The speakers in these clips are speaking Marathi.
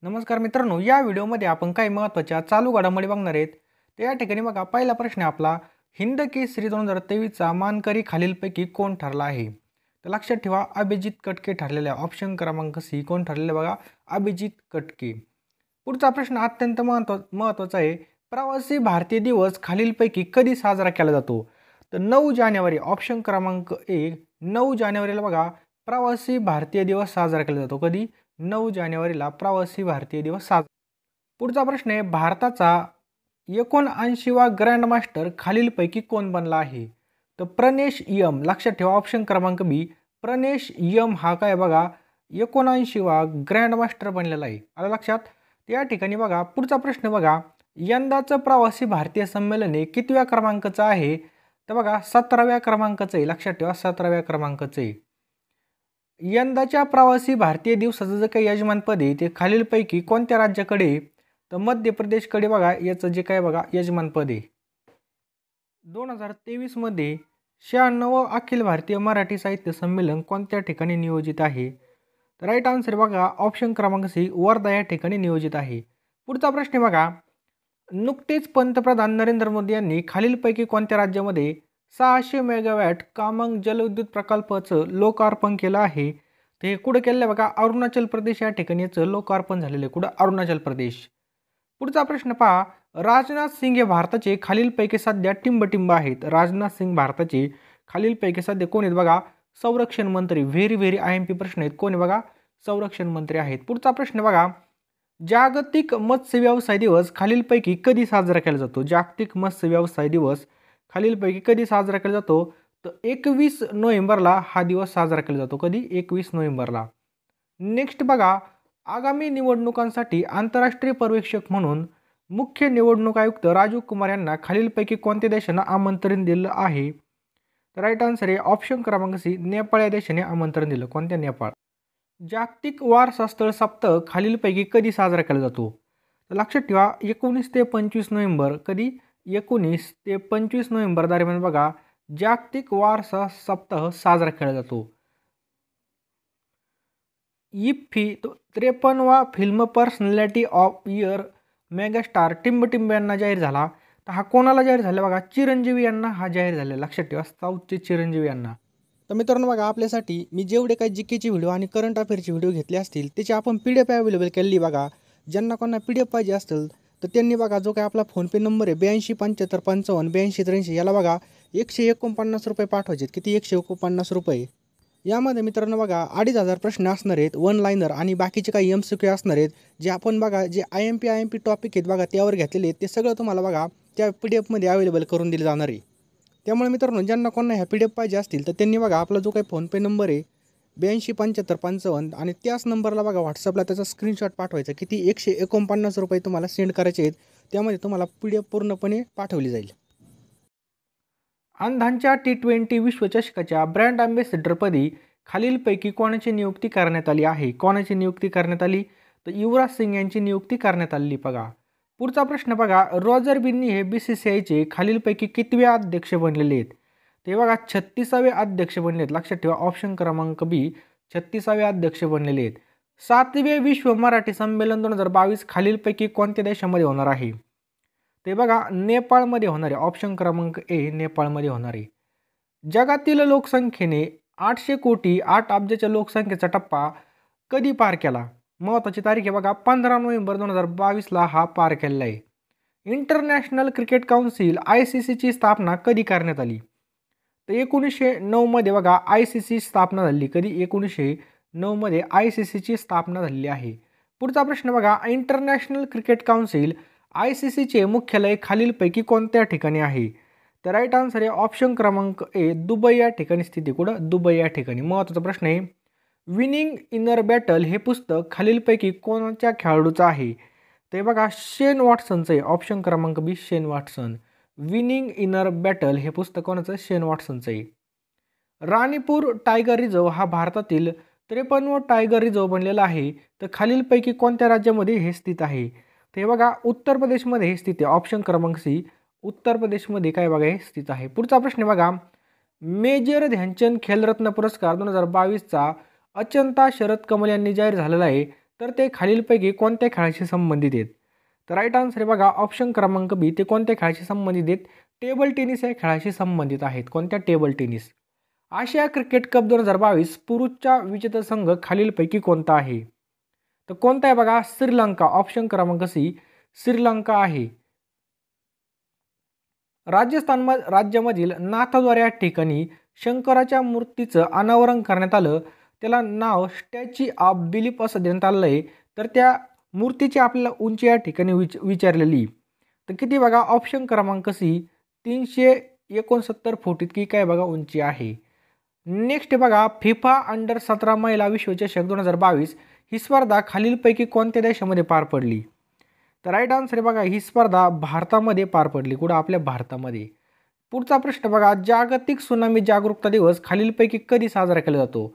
नमस्कार मित्रांनो, या व्हिडिओमध्ये आपण काही महत्त्वाच्या चालू घडामोडी बघणार आहेत. तर या ठिकाणी बघा, पहिला प्रश्न आहे आपला, हिंद केसरी 2023चा मानकरी खालीलपैकी कोण ठरला आहे? तर लक्षात ठेवा, अभिजित कटके ठरलेले आहे. ऑप्शन क्रमांक सी कोण ठरलेले बघा, अभिजित कटके. पुढचा प्रश्न अत्यंत महत्त्वाचा आहे. प्रवासी भारतीय दिवस खालीलपैकी कधी साजरा केला जातो? तर 9 जानेवारी. ऑप्शन क्रमांक ए 9 जानेवारीला बघा प्रवासी भारतीय दिवस साजरा केला जातो. कधी? 9 जानेवारीला प्रवासी भारतीय दिवस साजरा. पुढचा प्रश्न आहे, भारताचा 79वा ग्रँडमास्टर खालीलपैकी कोण बनला आहे? तर प्रनेश यम. लक्षात ठेवा, ऑप्शन क्रमांक बी प्रनेश यम हा काय बघा 79वा ग्रँडमास्टर बनलेला आहे. आलं लक्षात? या ठिकाणी बघा, पुढचा प्रश्न बघा, यंदाचं प्रवासी भारतीय संमेलन हे कितव्या क्रमांकाचं आहे? तर बघा 17व्या क्रमांकाचं आहे. लक्षात ठेवा, 17व्या क्रमांकाचं आहे. यंदाच्या प्रवासी भारतीय दिवसाचं जे काही यजमानपद आहे ते खालीलपैकी कोणत्या राज्याकडे आहे? तर मध्य प्रदेशकडे बघा याचं जे काय बघा यजमानपद आहे. 2023 मध्ये 96 अखिल भारतीय मराठी साहित्य संमेलन कोणत्या ठिकाणी नियोजित आहे? तर राईट आन्सर बघा ऑप्शन क्रमांक सी वर्धा या ठिकाणी नियोजित आहे. पुढचा प्रश्न बघा, नुकतेच पंतप्रधान नरेंद्र मोदी यांनी खालीलपैकी कोणत्या राज्यामध्ये 600 मेगावॅट कामंग जलविद्युत प्रकल्पाचं लोकार्पण केलं आहे? तर हे कुठं केलं आहे बघा, अरुणाचल प्रदेश या ठिकाणी याचं लोकार्पण झालेलं आहे. कुठं? अरुणाचल प्रदेश. पुढचा प्रश्न पहा, राजनाथ सिंग हे भारताचे खालीलपैकी सध्या टिंबटिंब आहेत. राजनाथ सिंग भारताचे खालीलपैकी सध्या कोण आहेत बघा? संरक्षण मंत्री. व्हेरी IMP प्रश्न आहेत. कोण आहे बघा? संरक्षण मंत्री आहेत. पुढचा प्रश्न बघा, जागतिक मत्स्य व्यवसाय दिवस खालीलपैकी कधी साजरा केला जातो? जागतिक मत्स्य व्यवसाय दिवस खालीलपैकी कधी साजरा केला जातो? तर 21 नोव्हेंबरला हा दिवस साजरा केला जातो. कधी? 21 नोव्हेंबरला. नेक्स्ट बघा, आगामी निवडणुकांसाठी आंतरराष्ट्रीय पर्यवेक्षक म्हणून मुख्य निवडणूक आयुक्त राजीव कुमार यांना खालीलपैकी कोणत्या देशांना आमंत्रण दिलं आहे? तर राईट आन्सर आहे ऑप्शन क्रमांक सी नेपाळ या देशाने आमंत्रण दिलं. कोणत्या? नेपाळ. जागतिक वारसा स्थळ सप्ताह खालीलपैकी कधी साजरा केला जातो? तर लक्षात ठेवा, 19 ते 25 नोव्हेंबर. कधी? 19 ते 25 नोव्हेंबर दरम्यान बघा जागतिक वारसा सप्ताह साजरा केला जातो. इफ्फी 53वा film personality of year megastar टिंबटिंब यांना जाहीर झाला. तर हा कोणाला जाहीर झाला बघा? चिरंजीवी यांना हा जाहीर झाला. लक्षात ठेवा, साऊथचे चिरंजीवी यांना. तर मित्रांनो बघा, आपल्यासाठी मी जेवढे काही जीकेचे व्हिडिओ आणि करंट अफेअरचे व्हिडिओ घेतले असतील त्याची आपण PDF अवेलेबल केलेली बघा. ज्यांना कोणा PDF पाहिजे असेल तर त्यांनी बघा, जो काय आपला फोनपे नंबर आहे 827555 8283 याला बघा 149 रुपये पाठवायचे. किती? 149 रुपये. यामध्ये मित्रांनो बघा 2500 प्रश्न असणार आहेत, वन लाईनर आणि बाकीचे काही MCQ असणार आहेत, जे आपण बघा जे IMP टॉपिक आहेत बघा त्यावर घेतलेले आहेत. ते सगळं तुम्हाला बघा त्या PDF अवेलेबल करून दिले जाणार आहे. त्यामुळे मित्रांनो, ज्यांना कोणा ह्या PDF पाहिजे असतील तर त्यांनी बघा आपला जो काही फोनपे नंबर आहे 827555 आणि त्याच नंबरला बघा व्हॉट्सअपला त्याचा स्क्रीनशॉट पाठवायचा. किती? 149 रुपये तुम्हाला सेंड करायचे आहेत. त्यामध्ये तुम्हाला PDF पूर्णपणे पाठवली जाईल. अंधांच्या T20 विश्वचषकाच्या ब्रँड अँबॅसेडरपदी खालीलपैकी कोणाची नियुक्ती करण्यात आली आहे? कोणाची नियुक्ती करण्यात आली? तर युवराज सिंग यांची नियुक्ती करण्यात आली बघा. पुढचा प्रश्न बघा, रॉजर बिन्नी हे BCCIचे खालीलपैकी कितवे अध्यक्ष बनलेले आहेत? ते बघा 36वे अध्यक्ष बनले आहेत. लक्षात ठेवा, ऑप्शन क्रमांक बी 36वे अध्यक्ष बनलेले आहेत. 7वे विश्व मराठी संमेलन 2022 खालीलपैकी कोणत्या देशामध्ये होणार आहे? ते बघा नेपाळमध्ये होणार आहे. ऑप्शन क्रमांक ए नेपाळमध्ये होणार आहे. जगातील लोकसंख्येने 800 कोटी 8 अब्जाच्या लोकसंख्येचा टप्पा कधी पार केला? महत्त्वाची तारीख आहे बघा, 15 नोव्हेंबर 2022ला हा पार केलेला आहे. इंटरनॅशनल क्रिकेट काउन्सिल ICCची स्थापना कधी करण्यात आली? तर 1909 मध्ये बघा ICC स्थापना झाली. कधी? 1909 मध्ये ICCची स्थापना झालेली आहे. पुढचा प्रश्न बघा, इंटरनॅशनल क्रिकेट काउन्सिल ICCचे मुख्यालय खालीलपैकी कोणत्या ठिकाणी आहे? तर राईट आन्सर आहे ऑप्शन क्रमांक ए दुबई या ठिकाणी स्थित आहे. कुठं? दुबई या ठिकाणी. महत्त्वाचा प्रश्न आहे, विनिंग इनर बॅटल हे पुस्तक खालीलपैकी कोणाच्या खेळाडूचं आहे? ते बघा शेन वॉटसनचं आहे. ऑप्शन क्रमांक बी शेन वॉटसन. विनिंग इनर बॅटल हे पुस्तक कोणाचं? शेन वॉटसनचं आहे. राणीपूर टायगर रिझर्व हा भारतातील 53वा टायगर रिझर्व बनलेला आहे. तर खालीलपैकी कोणत्या राज्यामध्ये हे स्थित आहे? ते बघा उत्तर प्रदेशमध्ये हे स्थित आहे. ऑप्शन क्रमांक सी उत्तर प्रदेशमध्ये काय बघा हे स्थित आहे. पुढचा प्रश्न बघा, मेजर ध्यानचंद खेलरत्न पुरस्कार 2022चा अचंता शरद कमल यांनी जाहीर झालेला आहे. तर ते खालीलपैकी कोणत्या खेळाशी संबंधित आहेत? तर राईट आन्सर आहे बघा ऑप्शन क्रमांक बी. ते कोणत्या खेळाशी संबंधित आहेत? टेबल टेनिस या खेळाशी संबंधित आहेत. कोणत्या? Table tennis. आशिया क्रिकेट कप 2022 पुरुषचा विजेता संघ खालीलपैकी कोणता आहे? तर कोणता आहे बघा? श्रीलंका. ऑप्शन क्रमांक सी श्रीलंका आहे. राजस्थान राज्यामधील नाथद्वार या ठिकाणी शंकराच्या मूर्तीचं अनावरण करण्यात आलं. त्याला नाव स्टॅच्यू ऑफ बिलीफ असं देण्यात आलेलं आहे. तर त्या मूर्तीची आपल्याला उंची या ठिकाणी विचारलेली. तर किती बघा? ऑप्शन क्रमांक सी 369 फूट इतकी काय बघा उंची आहे. नेक्स्ट बघा फिफा अंडर 17 महिला विश्वचषक 2022 ही स्पर्धा खालीलपैकी कोणत्या देशामध्ये पार पडली? तर राईट आन्सर आहे बघा ही स्पर्धा भारतामध्ये पार पडली. कुठं? आपल्या भारतामध्ये. पुढचा प्रश्न बघा जागतिक सुनामी जागरूकता दिवस खालीलपैकी कधी साजरा केला जातो?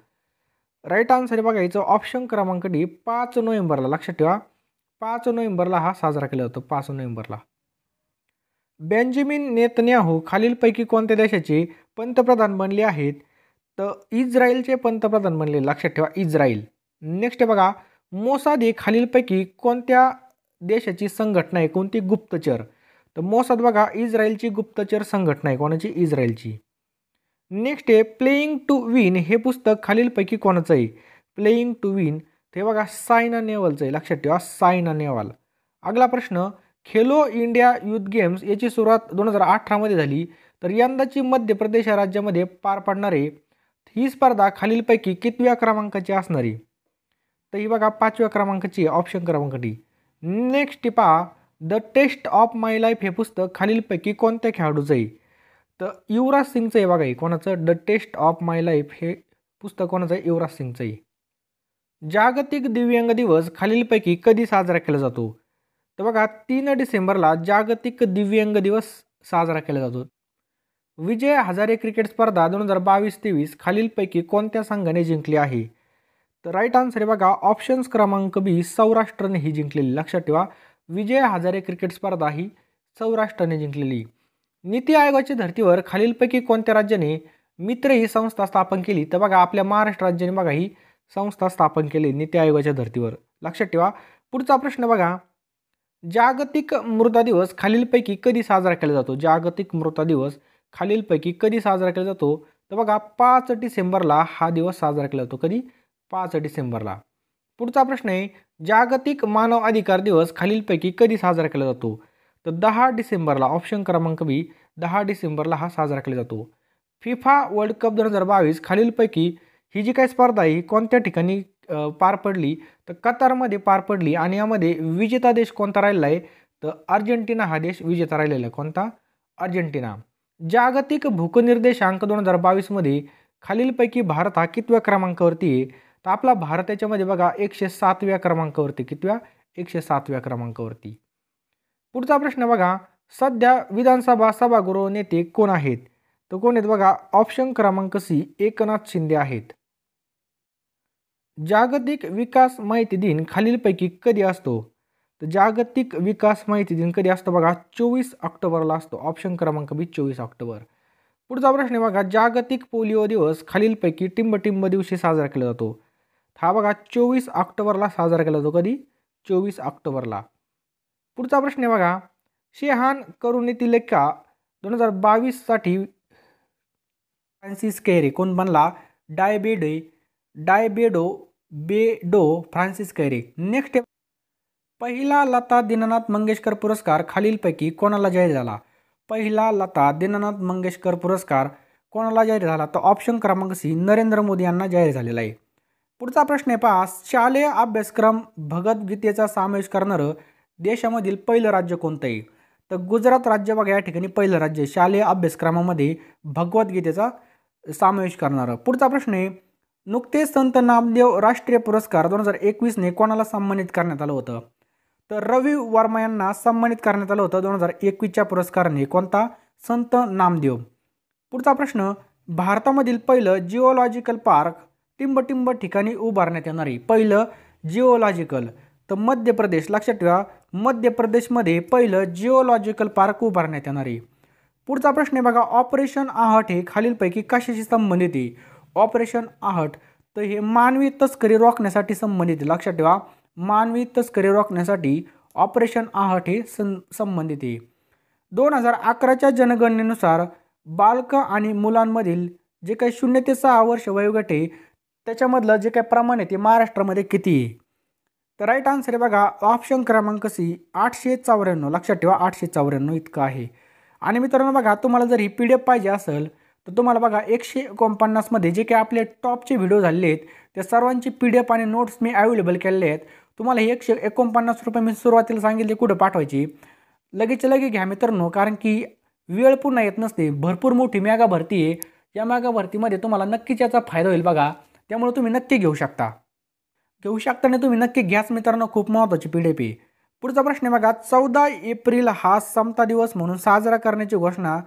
राईट आन्सर आहे बघा याचं ऑप्शन क्रमांक डी 5 नोव्हेंबरला. लक्षात ठेवा 5 नोव्हेंबरला हा साजरा केला जातो. 5 नोव्हेंबरला. बेंजामिन नेतन्याहू खालीलपैकी कोणत्या देशाचे पंतप्रधान बनले आहेत? तर इस्रायलचे पंतप्रधान बनले. लक्षात ठेवा इस्रायल. नेक्स्ट बघा मोसाद ही खालीलपैकी कोणत्या देशाची संघटना आहे? कोणती? गुप्तचर. तर मोसाद बघा इस्रायलची गुप्तचर संघटना आहे. कोणाची? इस्रायलची. नेक्स्ट आहे प्लेइंग टू विन हे पुस्तक खालीलपैकी कोणाचं आहे? प्लेइंग टू विन ते बघा सायना नेहवालचं आहे. लक्षात ठेवा सायना नेहवाल. अगला प्रश्न खेलो इंडिया युथ गेम्स याची सुरुवात 2018 मध्ये झाली. तर यंदाची मध्य प्रदेश या राज्यामध्ये पार पडणारे ही स्पर्धा खालीलपैकी कितव्या क्रमांकाची असणार आहे? तर ही बघा 5व्या क्रमांकाची. ऑप्शन क्रमांक डी. नेक्स्ट पहा the test of my life हे पुस्तक खालीलपैकी कोणत्या खेळाडूचं आहे? तर युवराज सिंगचं आहे बघा हे. कोणाचं? The test of my life हे पुस्तक कोणाचं आहे? युवराज सिंगचं आहे. जागतिक दिव्यांग दिवस खालीलपैकी कधी साजरा केला जातो? तर बघा 3 डिसेंबरला जागतिक दिव्यांग दिवस साजरा केला जातो. विजय हजारे क्रिकेट स्पर्धा 2022-23 खालीलपैकी कोणत्या संघाने जिंकली आहे? तर राईट आन्सर आहे बघा ऑप्शन्स क्रमांक बी सौराष्ट्रने ही जिंकलेली. लक्षात ठेवा विजय हजारे क्रिकेट स्पर्धा ही सौराष्ट्रने जिंकलेली. नीती आयोगाच्या धर्तीवर खालीलपैकी कोणत्या राज्याने मित्र ही संस्था स्थापन केली? तर बघा आपल्या महाराष्ट्र राज्याने बघा ही संस्था स्थापन केली नीती आयोगाच्या धर्तीवर. लक्षात ठेवा. पुढचा प्रश्न बघा जागतिक मृदा दिवस खालीलपैकी कधी साजरा केला जातो? जागतिक मृदा दिवस खालीलपैकी कधी साजरा केला जातो? तर बघा 5 डिसेंबरला हा दिवस साजरा केला जातो. कधी? 5 डिसेंबरला. पुढचा प्रश्न आहे जागतिक मानव अधिकार दिवस खालीलपैकी कधी साजरा केला जातो? तर 10 डिसेंबरला. ऑप्शन क्रमांक बी 10 डिसेंबरला हा साजरा केला जातो. फिफा वर्ल्ड कप 2022 खालीलपैकी ही जी काही स्पर्धा आहे कोणत्या ठिकाणी पार पडली? तर कतारमध्ये पार पडली. आणि यामध्ये विजेता देश कोणता राहिलेला आहे? तर अर्जेंटिना हा देश विजेता राहिलेला आहे. कोणता? अर्जेंटिना. जागतिक भूकनिर्देशांक 2022 मध्ये खालीलपैकी भारत हा कितव्या क्रमांकावरती आहे? तर आपला भारत याच्यामध्ये बघा 107व्या क्रमांकावरती. कितव्या? 107व्या क्रमांकावरती. पुढचा प्रश्न बघा सध्या विधानसभा सभागृह नेते कोण आहेत? तर कोण आहेत बघा ऑप्शन क्रमांक सी एकनाथ शिंदे आहेत. जागतिक विकास माहिती दिन खालीलपैकी कधी असतो? तर जागतिक विकास माहिती दिन कधी असतो बघा 24 ऑक्टोबरला असतो. ऑप्शन क्रमांक बी 24 ऑक्टोबर. पुढचा प्रश्न बघा जागतिक पोलिओ दिवस खालीलपैकी टिंब दिवशी साजरा केला जातो. हा बघा 24 ऑक्टोबरला साजरा केला जातो. कधी? 24 ऑक्टोबरला. पुढचा प्रश्न बघा शेहान करुणेतील लेखा 2022 साठी फ्रान्सिस कैरे कोण बनला? डायबेडो फ्रान्सिस कैरे. नेक्स्ट पहिला लता दीनानाथ मंगेशकर पुरस्कार खालीलपैकी कोणाला जाहीर झाला? पहिला लता दीनानाथ मंगेशकर पुरस्कार कोणाला जाहीर झाला? तर ऑप्शन क्रमांक सी नरेंद्र मोदी यांना जाहीर झालेला आहे. पुढचा प्रश्न आहे पहा शालेय अभ्यासक्रम भगवद्गीतेचा समावेश करणारं देशामधील पहिलं राज्य कोणतं आहे? तर गुजरात राज्य बघा या ठिकाणी पहिलं राज्य शालेय अभ्यासक्रमामध्ये भगवद्गीतेचा समावेश करणारं. पुढचा प्रश्न आहे नुकतेच संत नामदेव राष्ट्रीय पुरस्कार 2021ने कोणाला सन्मानित करण्यात आलं होतं? तर रवी वर्मा यांना सन्मानित करण्यात आलं होतं 2021च्या पुरस्काराने. कोणता? संत नामदेव. पुढचा प्रश्न भारतामधील पहिलं जिओलॉजिकल पार्क टिंब ठिकाणी उभारण्यात येणार आहे. पहिलं जिओलॉजिकल तर मध्य प्रदेश. लक्षात ठेवा मध्य प्रदेशमध्ये पहिलं जिओलॉजिकल पार्क उभारण्यात येणार आहे. पुढचा प्रश्न आहे बघा ऑपरेशन आहट हे खालीलपैकी कशाशी संबंधित आहे? ऑपरेशन आहट तर हे मानवी तस्करी रोखण्यासाठी संबंधित आहे. लक्षात ठेवा मानवी तस्करी रोखण्यासाठी ऑपरेशन आहट हे संबंधित आहे. 2011च्या जनगणनेनुसार बालकं आणि मुलांमधील जे काही 0 ते 6 वर्ष वयोगट आहे त्याच्यामधलं जे काही प्रमाण आहे ते महाराष्ट्रामध्ये किती आहे? तर राईट आन्सर आहे बघा ऑप्शन क्रमांक सी 894. लक्षात ठेवा 894 इतकं आहे. आणि मित्रांनो बघा तुम्हाला जर ही PDF पाहिजे असेल तर तुम्हाला बघा 149 मध्ये जे काही आपले टॉपचे व्हिडिओ झालेले आहेत त्या सर्वांची PDF आणि नोट्स मी अवेलेबल केलेले आहेत. तुम्हाला हे 149 रुपये मी सुरुवातीला सांगितले कुठं पाठवायची, लगेच घ्या मित्रांनो, कारण की वेळ पुन्हा येत नसते. भरपूर मोठी मेगा भरती आहे. या मेगा भरतीमध्ये तुम्हाला नक्कीच याचा फायदा होईल बघा. त्यामुळे तुम्ही नक्की घेऊ शकता आणि तुम्ही नक्की घ्याच मित्रांनो, खूप महत्त्वाची PDF आहे. पुढचा प्रश्न बघा 14 एप्रिल हा समता दिवस म्हणून साजरा करण्याची घोषणा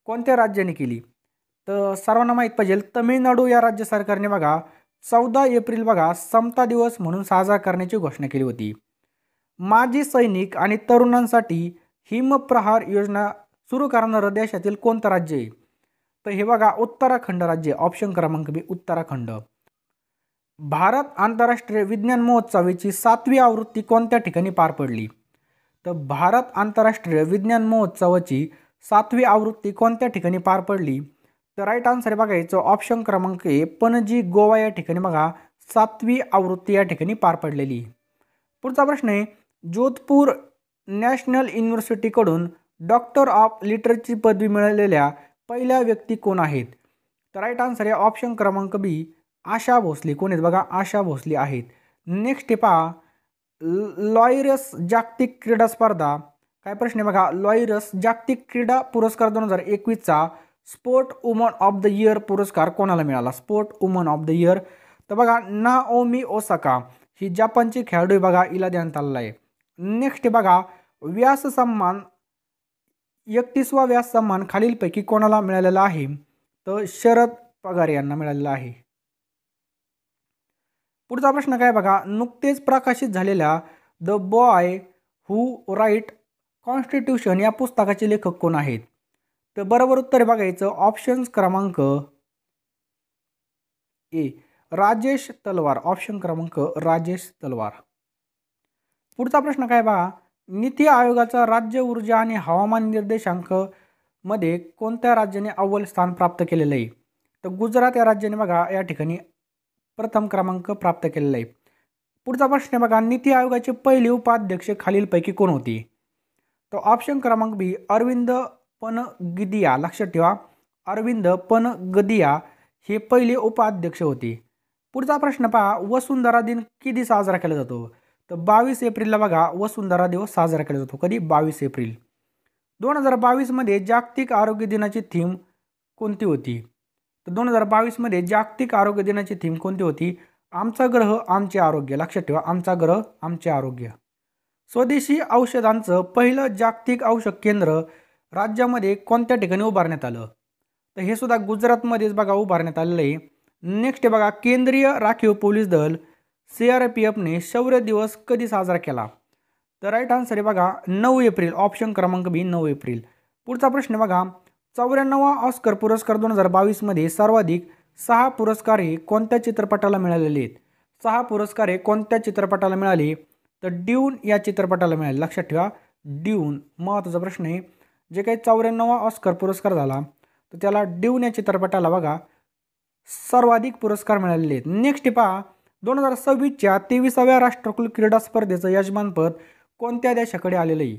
कोणत्या राज्याने केली? तर सर्वांना माहीत पाहिजे तमिळनाडू या राज्य सरकारने बघा 14 एप्रिल बघा समता दिवस म्हणून साजरा करण्याची घोषणा केली होती. माजी सैनिक आणि तरुणांसाठी हिमप्रहार योजना सुरू करणारं देशातील कोणतं राज्य आहे? तर हे बघा उत्तराखंड राज्य. ऑप्शन क्रमांक बी उत्तराखंड. भारत आंतरराष्ट्रीय विज्ञान महोत्सवाची 7वी आवृत्ती कोणत्या ठिकाणी पार पडली? तर भारत आंतरराष्ट्रीय विज्ञान महोत्सवाची 7वी आवृत्ती कोणत्या ठिकाणी पार पडली? तर राईट आन्सर आहे बघा याचं ऑप्शन क्रमांक ए पणजी गोवा या ठिकाणी बघा 7वी आवृत्ती या ठिकाणी पार पडलेली. पुढचा प्रश्न आहे जोधपूर नॅशनल युनिव्हर्सिटीकडून डॉक्टर ऑफ लिटरेचरची पदवी मिळालेल्या पहिल्या व्यक्ती कोण आहेत? तर राईट आन्सर आहे ऑप्शन क्रमांक बी आशा भोसले. कोण आहेत बघा आशा भोसले आहेत. नेक्स्ट पहा लॉयरस जागतिक क्रीडा स्पर्धा. काय प्रश्न आहे बघा लॉयरस जागतिक क्रीडा पुरस्कार 2021चा sport woman of the year पुरस्कार कोणाला मिळाला? Sport woman of the year. तर बघा नाओमी ओसाका ही जपानची खेळाडू आहे बघा, हिला देण्यात आलेला आहे. नेक्स्ट बघा व्यास सन्मान 31वा व्यास सन्मान खालीलपैकी कोणाला मिळालेला आहे? तर शरद पगार यांना मिळालेला आहे. पुढचा प्रश्न काय बघा नुकतेच प्रकाशित झालेल्या the boy who wrote constitution या पुस्तकाचे लेखक कोण आहेत? तर बरोबर उत्तर बघायचं ऑप्शन्स क्रमांक ए राजेश तलवार. ऑप्शन क्रमांक राजेश तलवार. पुढचा प्रश्न काय बघा नीती आयोगाचा राज्य ऊर्जा आणि हवामान निर्देशांक मध्ये कोणत्या राज्याने अव्वल स्थान प्राप्त केलेलं आहे? तर गुजरात या राज्याने बघा या ठिकाणी प्रथम क्रमांक प्राप्त केलेला आहे. पुढचा प्रश्न बघा नीती आयोगाचे पहिले उपाध्यक्ष खालीलपैकी कोण होते? तर ऑप्शन क्रमांक बी अरविंद पनगदिया. लक्षात ठेवा अरविंद पनगदिया हे पहिले उपाध्यक्ष होते. पुढचा प्रश्न पहा वसुंधरा दिन कधी साजरा केला जातो? तर 22 एप्रिलला बघा वसुंधरा दिवस साजरा केला जातो. कधी? 22 एप्रिल. 2022 मध्ये जागतिक आरोग्य दिनाची थीम कोणती होती? तर 2022 मध्ये जागतिक आरोग्य दिनाची थीम कोणती होती? आमचा ग्रह आमचे आरोग्य. लक्षात ठेवा आमचा ग्रह आमचे आरोग्य. स्वदेशी औषधांचं पहिलं जागतिक औषध केंद्र राज्यामध्ये कोणत्या ठिकाणी उभारण्यात आलं? तर हे सुद्धा गुजरातमध्येच बघा उभारण्यात आलेलं आहे. नेक्स्ट बघा केंद्रीय राखीव पोलीस दल CRPFने शौर्य दिवस कधी साजरा केला? तर राईट आन्सर आहे बघा 9 एप्रिल. ऑप्शन क्रमांक बी 9 एप्रिल. पुढचा प्रश्न बघा 94वा ऑस्कर पुरस्कार 2022 मध्ये सर्वाधिक 6 पुरस्कार हे कोणत्या चित्रपटाला मिळालेले आहेत? 6 पुरस्कार हे कोणत्या चित्रपटाला मिळाले? तर ड्यून या चित्रपटाला मिळाले. लक्षात ठेवा ड्यून महत्त्वाचा प्रश्न आहे. जे काही 94वा ऑस्कर पुरस्कार झाला तर त्याला ड्यून या चित्रपटाला बघा सर्वाधिक पुरस्कार मिळालेले आहेत. नेक्स्ट पहा 2026च्या 23व्या राष्ट्रकुल क्रीडा स्पर्धेचं यजमानपद कोणत्या देशाकडे आलेलं आहे?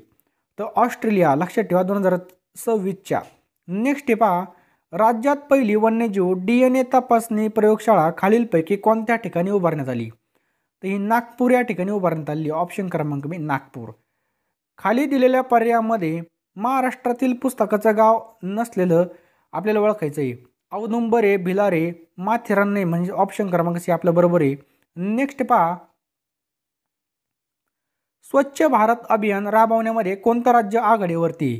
तर ऑस्ट्रेलिया. लक्षात ठेवा 2026च्या. नेक्स्ट पहा राज्यात पहिली वन्यजीव DNA तपासणी प्रयोगशाळा खालीलपैकी कोणत्या ठिकाणी उभारण्यात आली? तर ही नागपूर या ठिकाणी उभारण्यात आली. ऑप्शन क्रमांक बी नागपूर. खाली दिलेल्या पर्यायामध्ये महाराष्ट्रातील पुस्तकाचं गाव नसलेलं आपल्याला ओळखायचं आहे. औदुंबरे, भिलारे, माथेरान नाही म्हणजे ऑप्शन क्रमांक सी आपलं बरोबर आहे. नेक्स्ट पहा स्वच्छ भारत अभियान राबवण्यामध्ये कोणतं राज्य आघाडीवरती?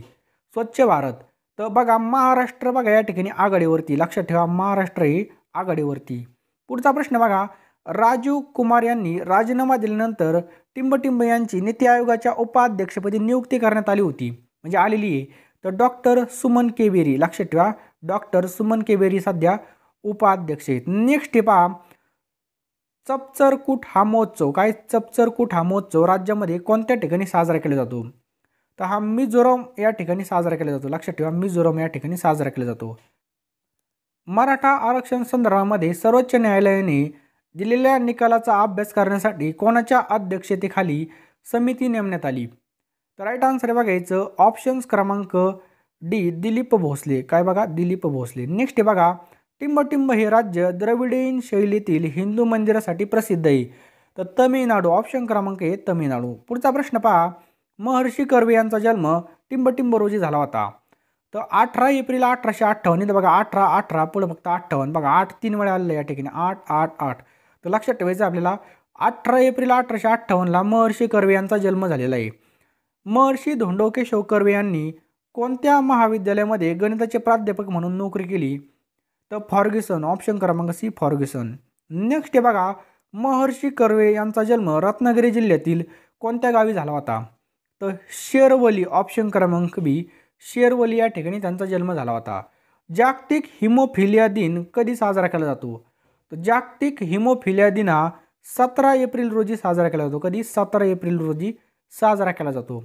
स्वच्छ भारत. तर बघा महाराष्ट्र बघा या ठिकाणी आघाडीवरती. लक्षात ठेवा महाराष्ट्र ही आघाडीवरती. पुढचा प्रश्न बघा राजीव कुमार यांनी राजीनामा दिल्यानंतर टिंबटिंब यांची नीती आयोगाच्या उपाध्यक्षपदी नियुक्ती करण्यात आली होती म्हणजे आलेली आहे. तर डॉक्टर सुमन केबेरी. लक्षात ठेवा डॉक्टर सुमन केबेरी सध्या उपाध्यक्ष आहेत. नेक्स्ट पहा चपचरकूट हा महोत्सव चपचरकूट हा महोत्सव राज्यामध्ये कोणत्या ठिकाणी साजरा केला जातो? तर हा मिझोरम या ठिकाणी साजरा केला जातो. लक्षात ठेवा, मिझोरम या ठिकाणी साजरा केला जातो. मराठा आरक्षण संदर्भामध्ये सर्वोच्च न्यायालयाने दिलेल्या निकालाचा अभ्यास करण्यासाठी कोणाच्या अध्यक्षतेखाली समिती नेमण्यात आली? तर राईट आन्सर बघायचं ऑप्शन्स क्रमांक डी, दिलीप भोसले. काय बघा, दिलीप भोसले. नेक्स्ट बघा, टिंबटिंब हे राज्य द्रविडीयन शैलीतील हिंदू मंदिरासाठी प्रसिद्ध आहे. तर तमिळनाडू. ऑप्शन क्रमांक ए, तमिळनाडू. पुढचा प्रश्न पहा, महर्षी कर्वे यांचा जन्म टिंबटिंब रोजी झाला होता. तर 18 एप्रिल 1858. इथं बघा 18 पुढे फक्त 58. बघा 8 3 वेळा आलेलं या ठिकाणी 8. तर लक्षात ठेवायचं आपल्याला 18 एप्रिल 1858ला महर्षी कर्वे यांचा जन्म झालेला आहे. महर्षी धोंडो केशव कर्वे यांनी कोणत्या महाविद्यालयामध्ये गणिताचे प्राध्यापक म्हणून नोकरी केली? तर फॉर्ग्युसन. ऑप्शन क्रमांक सी, फॉर्ग्युसन. नेक्स्ट आहे बघा, महर्षी कर्वे यांचा जन्म रत्नागिरी जिल्ह्यातील कोणत्या गावी झाला होता? तर शेरवली. ऑप्शन क्रमांक बी, शेरवली या ठिकाणी त्यांचा जन्म झाला होता. जागतिक हिमोफिलिया दिन कधी साजरा केला जातो? तर जागतिक हिमोफिलिया दिन हा 17 एप्रिल रोजी साजरा केला जातो. कधी? 17 एप्रिल रोजी साजरा केला जातो.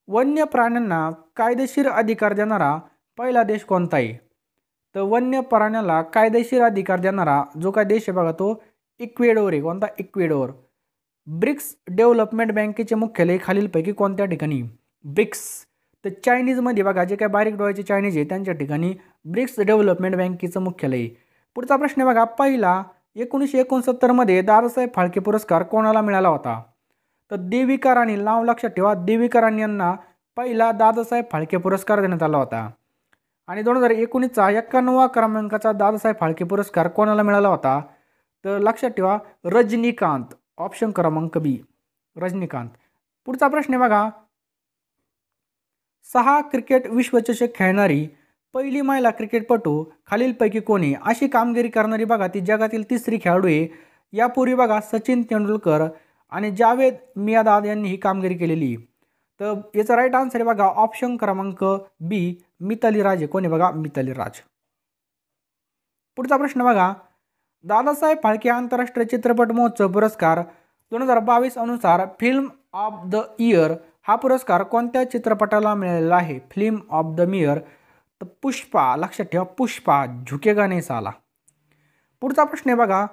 वन्य प्राण्यांना कायदेशीर अधिकार देणारा पहिला देश कोणता आहे? तर वन्य प्राण्याला कायदेशीर अधिकार देणारा जो काय देश आहे बघा तो इक्वेडोर आहे. कोणता? इक्वेडोर. ब्रिक्स डेव्हलपमेंट बँकेचे मुख्यालय खालीलपैकी कोणत्या ठिकाणी? ब्रिक्स. तर चायनीजमध्ये बघा जे काय बारीक डोळ्याचे चायनीज आहे त्यांच्या ठिकाणी ब्रिक्स डेव्हलपमेंट बँकेचं मुख्यालय आहे. पुढचा प्रश्न बघा, पहिला 1969 दादासाहेब फाळके पुरस्कार कोणाला मिळाला होता? तर देविका राणी. नाव लक्षात ठेवा, देविका राणी यांना पहिला दादासाहेब फाळके पुरस्कार देण्यात आला होता. आणि 2019चा 91वा क्रमांकाचा दादासाहेब फाळके पुरस्कार कोणाला मिळाला होता? तर लक्षात ठेवा, रजनीकांत. ऑप्शन क्रमांक बी, रजनीकांत. पुढचा प्रश्न बघा, 6 क्रिकेट विश्वचषक खेळणारी पहिली महिला क्रिकेटपटू खालीलपैकी कोणी? अशी कामगिरी करणारी बघा ती जगातील तिसरी खेळाडू आहे. यापूर्वी बघा सचिन तेंडुलकर आणि जावेद मियादाद यांनी ही कामगिरी केलेली. तर याचा राईट आन्सर आहे बघा ऑप्शन क्रमांक बी, मिताली राज आहे. कोणी? बघा मिताली राज. पुढचा प्रश्न बघा, दादासाहेब फाळके आंतरराष्ट्रीय चित्रपट महोत्सव पुरस्कार 2022 अनुसार फिल्म ऑफ द इयर हा पुरस्कार कोणत्या चित्रपटाला मिळालेला आहे? Film of the year. तर पुष्पा. लक्षात ठेवा, पुष्पा. झुकेगा नहीं साला. पुढचा प्रश्न आहे बघा,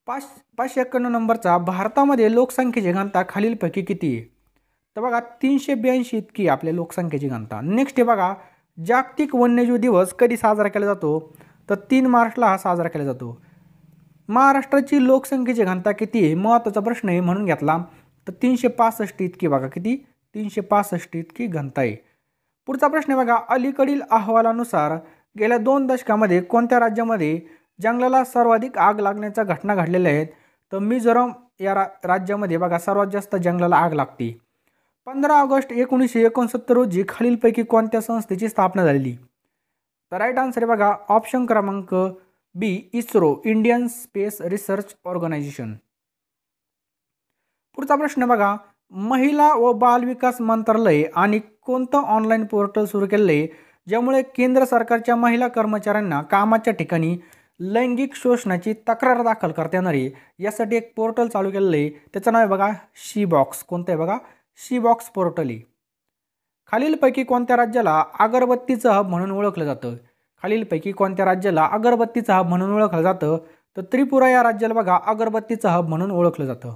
591 नंबरचा, भारतामध्ये लोकसंख्येची घनता खालीलपैकी किती आहे? तर बघा 382 इतकी आपल्या लोकसंख्येची घनता. नेक्स्ट आहे बघा, जागतिक वन्यजीव दिवस कधी साजरा केला जातो? तर 3 मार्चला हा साजरा केला जातो. महाराष्ट्राची लोकसंख्येची घनता किती आहे? महत्त्वाचा प्रश्न आहे म्हणून घेतला. तर 365 इतकी. बघा किती? 365 इतकी घनता आहे. पुढचा प्रश्न आहे बघा, अलीकडील अहवालानुसार गेल्या 2 दशकामध्ये कोणत्या राज्यामध्ये जंगलाला सर्वाधिक आग लागण्याच्या घटना घडलेल्या आहेत? तर मिझोरम या राज्यामध्ये बघा सर्वात जास्त जंगलाला आग लागते. 15 ऑगस्ट 1969 रोजी खालीलपैकी कोणत्या संस्थेची स्थापना झालेली? तर राईट आन्सर आहे बघा ऑप्शन क्रमांक B, ISRO, Indian space research organisation. पुढचा प्रश्न बघा, महिला व बाल विकास मंत्रालय आणि कोणतं ऑनलाईन पोर्टल सुरू केलेलं आहे ज्यामुळे केंद्र सरकारच्या महिला कर्मचाऱ्यांना कामाच्या ठिकाणी लैंगिक शोषणाची तक्रार दाखल करता येणार आहे यासाठी एक पोर्टल चालू केलेलं आहे. त्याचं नाव आहे बघा शी बॉक्स. कोणतं आहे बघा? शी बॉक्स पोर्टल आहे. खालीलपैकी कोणत्या राज्याला अगरबत्तीचं हब म्हणून ओळखलं जातं? खालीलपैकी कोणत्या राज्याला अगरबत्तीचं हब म्हणून ओळखलं जातं? तर त्रिपुरा या राज्याला बघा अगरबत्तीचं हब म्हणून ओळखलं जातं.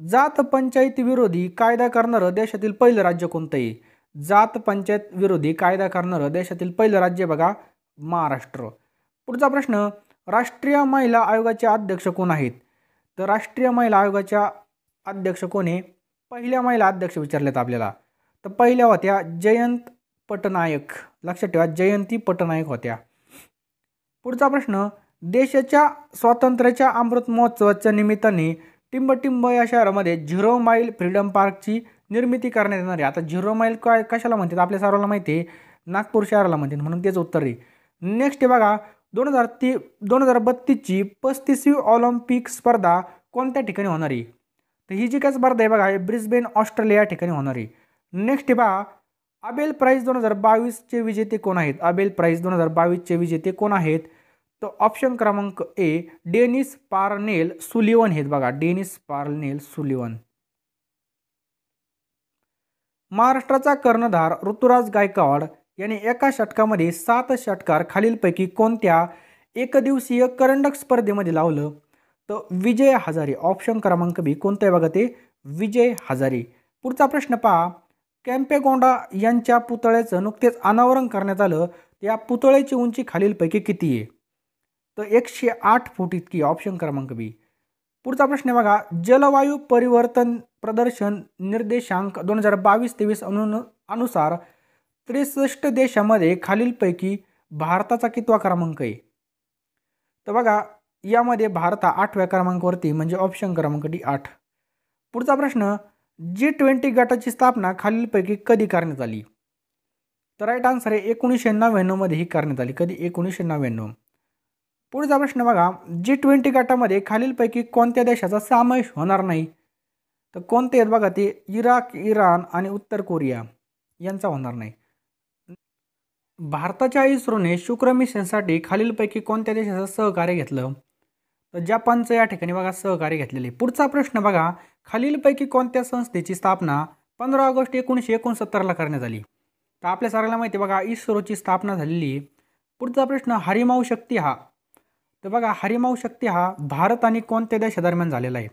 जात पंचायती विरोधी कायदा करणारं देशातील पहिलं राज्य कोणतं आहे? जात पंचायत विरोधी कायदा करणारं देशातील पहिलं राज्य बघा महाराष्ट्र. पुढचा प्रश्न, राष्ट्रीय महिला आयोगाचे अध्यक्ष कोण आहेत? तर राष्ट्रीय महिला आयोगाच्या अध्यक्ष कोण आहे? पहिल्या महिला अध्यक्ष विचारलेत आपल्याला. तर पहिल्या होत्या जयंत पटनायक. लक्षात ठेवा, जयंती पटनायक होत्या. पुढचा प्रश्न, देशाच्या स्वातंत्र्याच्या अमृत महोत्सवाच्या निमित्ताने टिंबटिंब या शहरामध्ये 0 माईल फ्रीडम पार्कची निर्मिती करण्यात येणार आहे. आता 0 माईल काय कशाला म्हणतात आपल्या सर्वांना माहिती आहे, नागपूर शहराला म्हणतात म्हणून तेच उत्तर आहे. नेक्स्ट बघा, 2032ची 35वी ऑलिम्पिक स्पर्धा कोणत्या ठिकाणी होणार आहे? तर ही जी काय स्पर्धा आहे बघा ब्रिस्बेन ऑस्ट्रेलिया या ठिकाणी होणार आहे. नेक्स्ट बघा, आबेल प्राईज 2022चे विजेते कोण आहेत? आबेल प्राईज 2022चे विजेते कोण आहेत? तर ऑप्शन क्रमांक ए डेनिस पार्नेल सुलिवन हे बघा, डेनिस पार्नेल सुलिवन. महाराष्ट्राचा कर्णधार ऋतुराज गायकवाड याने एका षटकामध्ये 7 षटकार खालीलपैकी कोणत्या एकदिवसीय करंडक स्पर्धेमध्ये लावलं? तर विजय हजारे. ऑप्शन क्रमांक बी कोणतं आहे बघा ते विजय हजारे. पुढचा प्रश्न पहा, कॅम्पेगौंडा यांच्या पुतळ्याचं नुकतेच अनावरण करण्यात आलं. या पुतळ्याची उंची खालीलपैकी किती आहे? तर 108 फूट इतकी. ऑप्शन क्रमांक बी. पुढचा प्रश्न बघा, जलवायू परिवर्तन प्रदर्शन निर्देशांक 2022-23 अनुसार 63 देशामध्ये खालीलपैकी भारताचा कितवा क्रमांक आहे? तर बघा यामध्ये भारत हा 8व्या क्रमांकावरती, म्हणजे ऑप्शन क्रमांक डी 8. पुढचा प्रश्न, G20 गटाची स्थापना खालीलपैकी कधी करण्यात आली? तर राईट आन्सर आहे 1999 मध्ये ही करण्यात आली. कधी? 1999. पुढचा प्रश्न बघा, G20 गटामध्ये खालीलपैकी कोणत्या देशाचा समावेश होणार नाही? तर कोणते आहेत बघा ते इराक, इराण आणि उत्तर कोरिया यांचा होणार नाही. भारताच्या इस्रोने शुक्र मिशनसाठी खालीलपैकी कोणत्या देशाचं सहकार्य घेतलं? तर जपानचं या ठिकाणी बघा सहकार्य घेतलेले. पुढचा प्रश्न बघा, खालीलपैकी कोणत्या संस्थेची स्थापना 15 ऑगस्ट 1969ला करण्यात आली? तर आपल्या सगळ्यांना माहिती बघा इस्रोची स्थापना झालेली. पुढचा प्रश्न, हरिमाऊ शक्ती हा, तर बघा हरिमाऊ शक्ती हा भारत आणि कोणत्या देशादरम्यान झालेला आहे?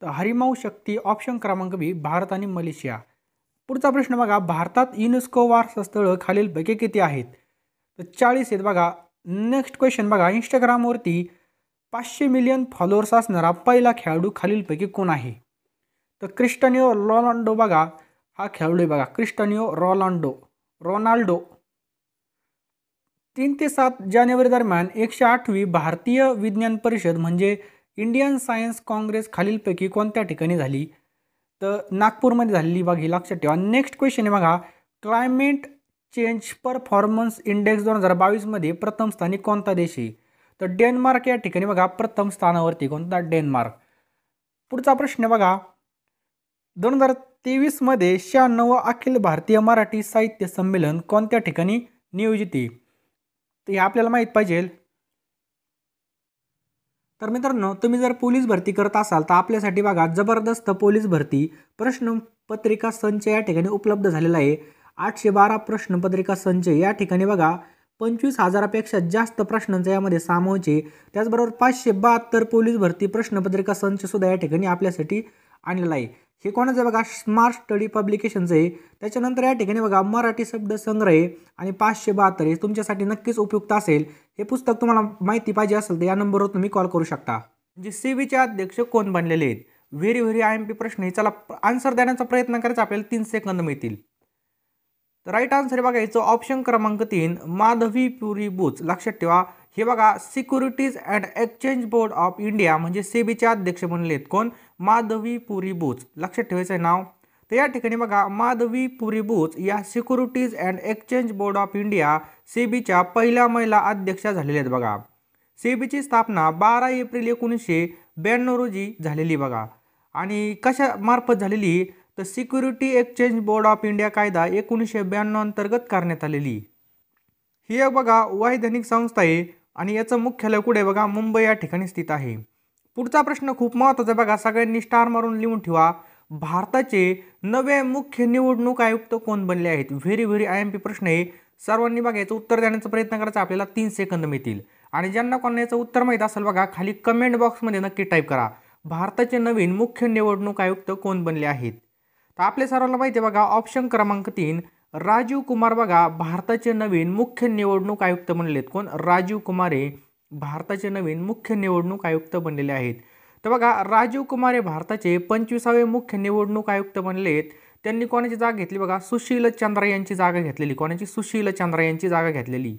तर हरिमाऊ शक्ती ऑप्शन क्रमांक बी भारत आणि मलेशिया. पुढचा प्रश्न बघा, भारतात युनेस्को वारसास्थळं खालीलपैकी किती आहेत? तर 40 आहेत बघा. नेक्स्ट क्वेश्चन बघा, इंस्टाग्रामवरती 500 मिलियन फॉलोअर्स असणारा पहिला खेळाडू खालीलपैकी कोण आहे? तर क्रिस्टियानो रोनाल्डो बघा हा खेळाडू आहे बघा, क्रिस्टियानो रोनाल्डो. 3 ते 7 जानेवारी दरम्यान 108वी भारतीय विज्ञान परिषद म्हणजे इंडियन सायन्स काँग्रेस खालीलपैकी कोणत्या ठिकाणी झाली? तर नागपूरमध्ये झालेली बघा, ही लक्षात ठेवा. नेक्स्ट क्वेश्चन आहे बघा, क्लायमेट चेंज परफॉर्मन्स इंडेक्स 2022 मध्ये प्रथम स्थानी कोणता देश आहे? तर डेन्मार्क या ठिकाणी बघा प्रथम स्थानावरती. कोणता? डेन्मार्क. पुढचा प्रश्न बघा, 2023 मध्ये 96 अखिल भारतीय मराठी साहित्य संमेलन कोणत्या ठिकाणी नियोजित आहे? तर हे आपल्याला माहीत पाहिजे. तर मित्रांनो, तुम्ही जर पोलीस भरती करत असाल तर आपल्यासाठी बघा जबरदस्त पोलीस भरती प्रश्नपत्रिका संच या ठिकाणी उपलब्ध झालेला आहे. 812 प्रश्नपत्रिका संच या ठिकाणी बघा 25,000पेक्षा जास्त प्रश्नांचा यामध्ये समावेश आहे. त्याचबरोबर 572 पोलीस भरती प्रश्नपत्रिका संच सुद्धा या ठिकाणी आपल्यासाठी आणलेला आहे. हे कोणाचं बघा स्मार्ट स्टडी पब्लिकेशनचं आहे. त्याच्यानंतर या ठिकाणी बघा मराठी शब्द संग्रह आहे आणि 572 हे तुमच्यासाठी नक्कीच उपयुक्त असेल. हे पुस्तक तुम्हाला माहिती पाहिजे असेल तर या नंबरवर तुम्ही कॉल करू शकता. म्हणजे CBचे अध्यक्ष कोण बनलेले आहेत? व्हेरी IMP प्रश्न आहे. चला आन्सर देण्याचा प्रयत्न करायचा, आपल्याला 3 सेकंद मिळतील. तर राईट आन्सर बघा याचं ऑप्शन क्रमांक 3 माधवीपुरी बुच. लक्षात ठेवा, हे बघा securities and exchange board of India म्हणजे SEBीचे अध्यक्ष बनलेत कोण? माधवीपुरी बुच. लक्षात ठेवायचं आहे नाव. तर या ठिकाणी बघा माधवीपुरी बुच या securities and exchange board of India SEBीच्या पहिल्या महिला अध्यक्षा झालेल्या आहेत बघा. SEBीची स्थापना 12 एप्रिल 1992 रोजी झालेली बघा. आणि कशा मार्फत झालेली? तर security exchange board of India कायदा 1992 अंतर्गत करण्यात आलेली. ही एक बघा वैधानिक संस्था आहे आणि याचं मुख्यालय कुठे बघा मुंबई या ठिकाणी स्थित आहे. पुढचा प्रश्न खूप महत्त्वाचा बघा, सगळ्यांनी स्टार मारून लिहून ठेवा. भारताचे नवे मुख्य निवडणूक आयुक्त कोण बनले आहेत? व्हेरी IMP प्रश्न आहे. सर्वांनी बघा याचं उत्तर देण्याचा प्रयत्न करायचा, आपल्याला 3 सेकंद मिळतील. आणि ज्यांना कोणाला याचं उत्तर माहीत असेल बघा खाली कमेंट बॉक्समध्ये नक्की टाईप करा, भारताचे नवीन मुख्य निवडणूक आयुक्त कोण बनले आहेत? तर आपल्या सर्वांना माहिती आहे बघा ऑप्शन क्रमांक 3 राजीव कुमार बघा भारताचे नवीन मुख्य निवडणूक आयुक्त बनलेत. कोण? राजीव कुमार हे भारताचे नवीन मुख्य निवडणूक आयुक्त बनलेले आहेत. तर बघा राजीव कुमार हे भारताचे 25वे मुख्य निवडणूक आयुक्त बनलेत. त्यांनी कोणाची जागा घेतली बघा? सुशील चंद्रा यांची जागा घेतलेली. कोणाची? सुशील चंद्रा यांची जागा घेतलेली.